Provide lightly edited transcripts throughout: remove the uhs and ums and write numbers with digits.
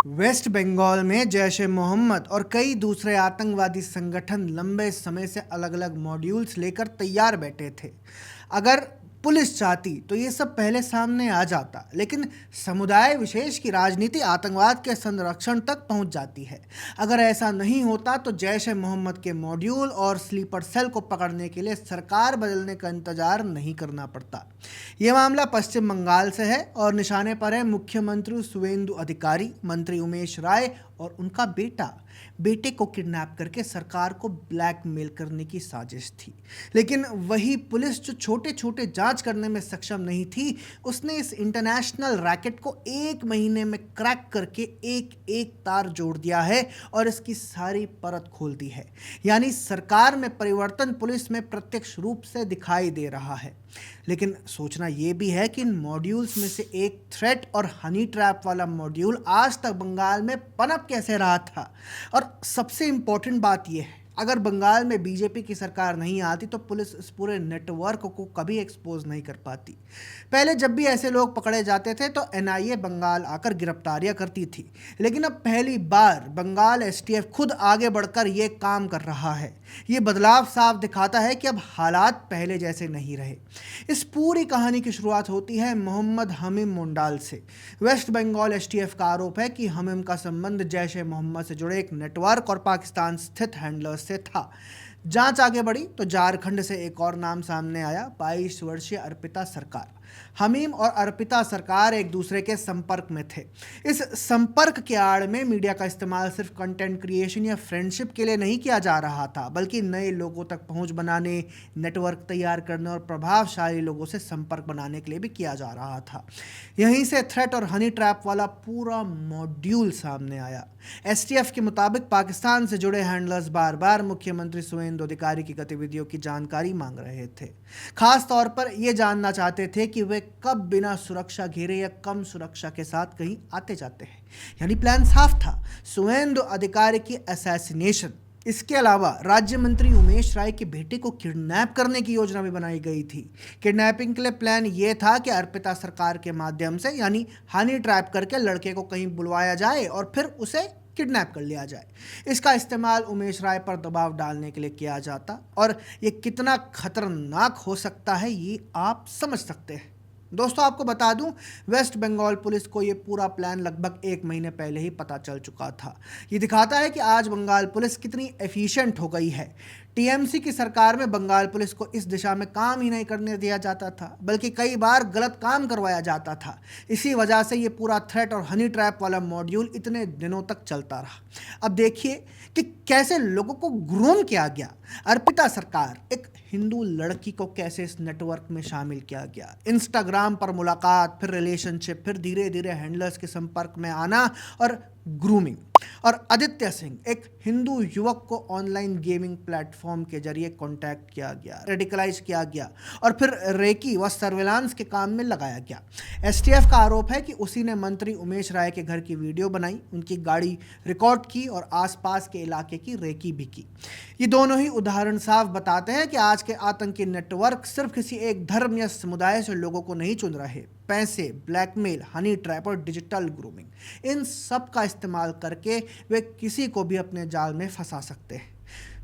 Waste Bengal में जैश ए मोहम्मद और कई दूसरे आतंकवादी संगठन लंबे समय से अलग अलग मॉड्यूल्स लेकर तैयार बैठे थे। अगर पुलिस चाहती तो ये सब पहले सामने आ जाता, लेकिन समुदाय विशेष की राजनीति आतंकवाद के संरक्षण तक पहुंच जाती है। अगर ऐसा नहीं होता तो जैश ए मोहम्मद के मॉड्यूल और स्लीपर सेल को पकड़ने के लिए सरकार बदलने का इंतजार नहीं करना पड़ता। ये मामला पश्चिम बंगाल से है और निशाने पर है मुख्यमंत्री सुवेंदु अधिकारी, मंत्री उमेश राय और उनका बेटे को किडनैप करके सरकार को ब्लैकमेल करने की साजिश थी। लेकिन वही पुलिस जो छोटे छोटे जांच करने में सक्षम नहीं थी, उसने इस इंटरनेशनल रैकेट को 1 महीने में क्रैक करके एक एक तार जोड़ दिया है और इसकी सारी परत खोल दी है। यानी सरकार में परिवर्तन पुलिस में प्रत्यक्ष रूप से दिखाई दे रहा है। लेकिन सोचना यह भी है कि इन मॉड्यूल्स में से एक थ्रेट और हनी ट्रैप वाला मॉड्यूल आज तक बंगाल में पनप कैसे रहा था। और सबसे इंपॉर्टेंट बात यह है, अगर बंगाल में बीजेपी की सरकार नहीं आती तो पुलिस इस पूरे नेटवर्क को कभी एक्सपोज नहीं कर पाती। पहले जब भी ऐसे लोग पकड़े जाते थे तो एनआईए बंगाल आकर गिरफ्तारियां करती थी, लेकिन अब पहली बार बंगाल एसटीएफ खुद आगे बढ़कर ये काम कर रहा है। ये बदलाव साफ दिखाता है कि अब हालात पहले जैसे नहीं रहे। इस पूरी कहानी की शुरुआत होती है मोहम्मद हमीम मुंडाल से। वेस्ट बंगाल एसटीएफ का आरोप है कि हमीम का संबंध जैश ए मोहम्मद से जुड़े एक नेटवर्क और पाकिस्तान स्थित हैंडलर्स से था। जांच आगे बढ़ी तो झारखंड से एक और नाम सामने आया, 22 वर्षीय अर्पिता सरकार। हमीम और अर्पिता सरकार एक दूसरे के संपर्क में थे। इस संपर्क के आड़ में मीडिया का इस्तेमाल सिर्फ कंटेंट क्रिएशन या फ्रेंडशिप के लिए नहीं किया जा रहा था, बल्कि नए लोगों तक पहुंच बनाने, नेटवर्क तैयार करने और प्रभावशाली लोगों से संपर्क बनाने के लिए भी किया जा रहा था। यहीं से थ्रेट और हनी ट्रैप वाला पूरा मॉड्यूल सामने आया। एसटीएफ के मुताबिक पाकिस्तान से जुड़े हैंडलर्स बार बार मुख्यमंत्री सुवेंदु अधिकारी की गतिविधियों की जानकारी मांग रहे थे। खास तौर पर यह जानना चाहते थे कि वे कब बिना सुरक्षा घेरे या कम सुरक्षा के साथ कहीं आते जाते हैं। यानी प्लान साफ था, सुवेंदु अधिकारी की असैसिनेशन। इसके अलावा राज्य मंत्री उमेश राय के बेटे को किडनैप करने की योजना भी बनाई गई थी। किडनैपिंग के लिए प्लान ये था कि अर्पिता सरकार के माध्यम से यानी हनी ट्रैप करके लड़के को कहीं बुलवाया जाए और फिर उसे किडनैप कर लिया जाए। इसका इस्तेमाल उमेश राय पर दबाव डालने के लिए किया जाता और ये कितना खतरनाक हो सकता है ये आप समझ सकते हैं। दोस्तों, आपको बता दूं, वेस्ट बंगाल पुलिस को ये पूरा प्लान लगभग 1 महीने पहले ही पता चल चुका था। ये दिखाता है कि आज बंगाल पुलिस कितनी एफिशिएंट हो गई है। टीएमसी की सरकार में बंगाल पुलिस को इस दिशा में काम ही नहीं करने दिया जाता था, बल्कि कई बार गलत काम करवाया जाता था। इसी वजह से ये पूरा थ्रेट और हनी ट्रैप वाला मॉड्यूल इतने दिनों तक चलता रहा। अब देखिए कि कैसे लोगों को ग्रूम किया गया। अर्पिता सरकार, एक हिंदू लड़की को कैसे इस नेटवर्क में शामिल किया गया। इंस्टाग्राम पर मुलाकात, फिर रिलेशनशिप, फिर धीरे धीरे हैंडलर्स के संपर्क में आना और ग्रूमिंग। और आदित्य सिंह, एक हिंदू युवक को ऑनलाइन गेमिंग प्लेटफॉर्म के जरिए कॉन्टैक्ट किया गया, रेडिकलाइज किया गया और फिर रेकी व सर्विलांस के काम में लगाया गया। एसटीएफ का आरोप है कि उसी ने मंत्री उमेश राय के घर की वीडियो बनाई, उनकी गाड़ी रिकॉर्ड की और आसपास के इलाके की रेकी भी की। ये दोनों ही उदाहरण साफ बताते हैं कि आज के आतंकी नेटवर्क सिर्फ किसी एक धर्म या समुदाय से लोगों को नहीं चुन रहे। पैसे, ब्लैकमेल, हनी ट्रैप और डिजिटल ग्रूमिंग, इन सब का इस्तेमाल करके वे किसी को भी अपने जाल में फंसा सकते हैं।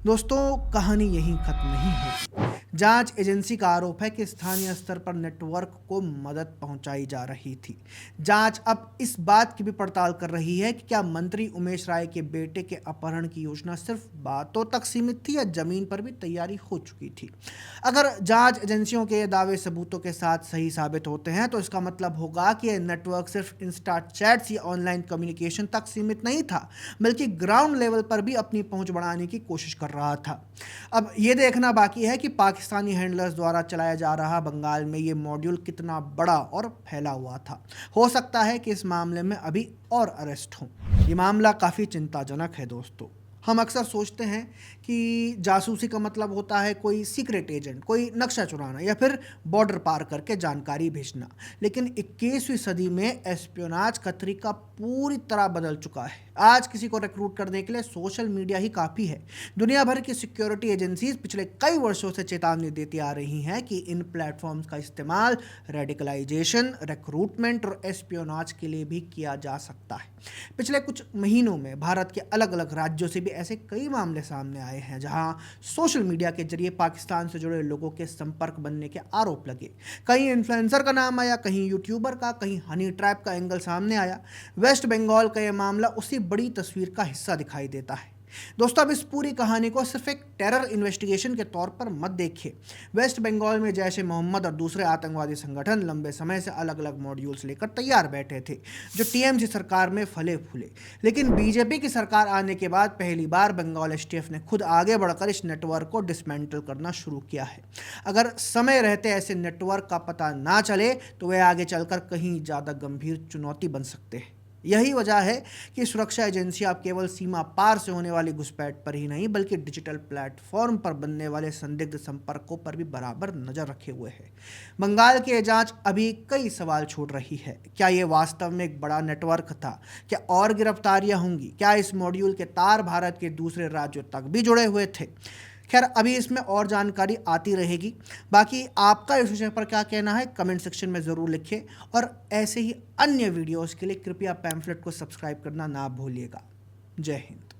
दोस्तों, कहानी यहीं खत्म नहीं होती। जांच एजेंसी का आरोप है कि स्थानीय स्तर पर नेटवर्क को मदद पहुंचाई जा रही थी। जांच अब इस बात की भी पड़ताल कर रही है कि क्या मंत्री उमेश राय के बेटे के अपहरण की योजना सिर्फ बातों तक सीमित थी या जमीन पर भी तैयारी हो चुकी थी। अगर जांच एजेंसियों के दावे सबूतों के साथ सही साबित होते हैं तो इसका मतलब होगा कि यह नेटवर्क सिर्फ इंस्टा चैट्स या ऑनलाइन कम्युनिकेशन तक सीमित नहीं था, बल्कि ग्राउंड लेवल पर भी अपनी पहुंच बढ़ाने की कोशिश कर रहा था। अब यह देखना बाकी है कि पाकिस्तानी हैंडलर्स द्वारा चलाया जा रहा बंगाल में ये मॉड्यूल कितना बड़ा और फैला हुआ था। हो सकता है कि इस मामले में अभी और अरेस्ट हों। ये मामला काफ़ी चिंताजनक है दोस्तों। हम अक्सर सोचते हैं कि जासूसी का मतलब होता है कोई सीक्रेट एजेंट, कोई नक्शा चुराना या फिर बॉर्डर पार करके जानकारी भेजना। लेकिन 21वीं सदी में एस्पियोनाज का तरीका पूरी तरह बदल चुका है। आज किसी को रिक्रूट करने के लिए सोशल मीडिया ही काफ़ी है। दुनिया भर की सिक्योरिटी एजेंसीज पिछले कई वर्षों से चेतावनी देती आ रही हैं कि इन प्लेटफॉर्म्स का इस्तेमाल रेडिकलाइजेशन, रिक्रूटमेंट और एस्पियोनाज के लिए भी किया जा सकता है। पिछले कुछ महीनों में भारत के अलग अलग राज्यों से भी ऐसे कई मामले सामने आए हैं जहां सोशल मीडिया के जरिए पाकिस्तान से जुड़े लोगों के संपर्क बनने के आरोप लगे। कहीं इन्फ्लुएंसर का नाम आया, कहीं यूट्यूबर का, कहीं हनी ट्रैप का एंगल सामने आया। वेस्ट बंगाल का यह मामला उसी बड़ी तस्वीर का हिस्सा दिखाई देता है। दोस्तों, अब इस पूरी कहानी को सिर्फ एक टेरर इन्वेस्टिगेशन के तौर पर मत देखिए। वेस्ट बंगाल में जैश ए मोहम्मद और दूसरे आतंकवादी संगठन लंबे समय से अलग अलग मॉड्यूल्स लेकर तैयार बैठे थे, जो टीएमसी सरकार में फले फूले। लेकिन बीजेपी की सरकार आने के बाद पहली बार बंगाल एसटीएफ ने खुद आगे बढ़कर इस नेटवर्क को डिसमेंटल करना शुरू किया है। अगर समय रहते ऐसे नेटवर्क का पता ना चले तो वे आगे चलकर कहीं ज़्यादा गंभीर चुनौती बन सकते हैं। यही वजह है कि सुरक्षा एजेंसियां अब केवल सीमा पार से होने वाली घुसपैठ पर ही नहीं, बल्कि डिजिटल प्लेटफॉर्म पर बनने वाले संदिग्ध संपर्कों पर भी बराबर नजर रखे हुए है। बंगाल की ये जांच अभी कई सवाल छोड़ रही है। क्या ये वास्तव में एक बड़ा नेटवर्क था? क्या और गिरफ्तारियां होंगी? क्या इस मॉड्यूल के तार भारत के दूसरे राज्यों तक भी जुड़े हुए थे? खैर, अभी इसमें और जानकारी आती रहेगी। बाकी आपका इस विषय पर क्या कहना है, कमेंट सेक्शन में ज़रूर लिखें। और ऐसे ही अन्य वीडियोस के लिए कृपया पैम्फलेट को सब्सक्राइब करना ना भूलिएगा। जय हिंद।